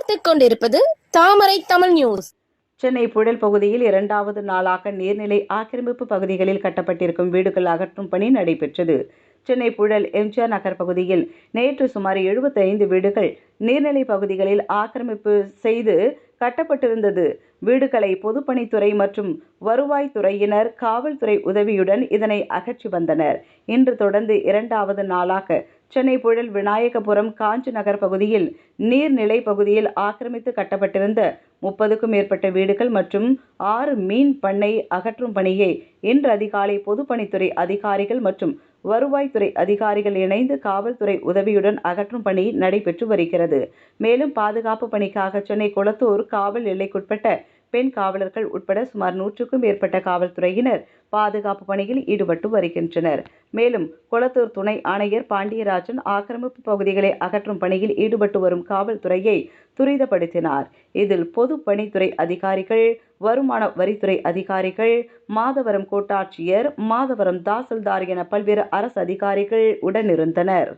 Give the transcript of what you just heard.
பார்த்துக் கொண்டிருப்பது தாமரை தமிழ் நியூஸ். சென்னை புழல் பகுதியில் 2வது நாளாக நீர்நிலை ஆக்கிரமிப்பு பகுதிகளில் கட்டப்பட்டிருக்கும் வீடுகள் அகற்றும் பணி நடைபெற்றது. சென்னை புழல் எம்ஜிஆர் நகர் பகுதியில் நேற்று சுமார் 75 வீடுகள் நீர்நிலை பகுதிகளில் ஆக்கிரமிப்பு செய்து கட்டப்பட்டிருந்தது. வீடுகளை பொதுப்பணித்துறை மற்றும் வருவாய்த்துறையினர் காவல்துறை உதவியுடன் இதனை அகற்றி வந்தனர். இன்று தொடர்ந்து 2வது நாளாக சென்னை புழல் விநாயகபுரம் காஞ்சி நகர் பகுதியில் நீர்நிலை பகுதியில் ஆக்கிரமித்து கட்டப்பட்டிருந்த 30க்கும் மேற்பட்ட வீடுகள் மற்றும் 6 மீன் பண்ணை அகற்றும் பணியை இன்று அதிகாலை பொதுப்பணித்துறை அதிகாரிகள் மற்றும் வருவாய்த்துறை அதிகாரிகள் இணைந்து காவல்துறை உதவியுடன் அகற்றும் பணி நடைபெற்று வருகிறது. மேலும் பாதுகாப்பு பணிக்காக சென்னை குளத்தூர் காவல் எல்லைக்குட்பட்ட பெண் காவலர்கள் உட்பட சுமார் 100க்கும் மேற்பட்ட காவல்துறையினர் பாதுகாப்பு பணியில் ஈடுபட்டு வருகின்றனர். மேலும் குளத்தூர் துணை ஆணையர் பாண்டியராஜன் ஆக்கிரமிப்பு பகுதிகளை அகற்றும் பணியில் ஈடுபட்டு வரும் காவல்துறையை துரிதப்படுத்தினார். இதில் பொதுப்பணித்துறை அதிகாரிகள், வருமான வரித்துறை அதிகாரிகள், மாதவரம் கோட்டாட்சியர், மாதவரம் தாசில்தார் என பல்வேறு அரசு அதிகாரிகள் உடனிருந்தனர்.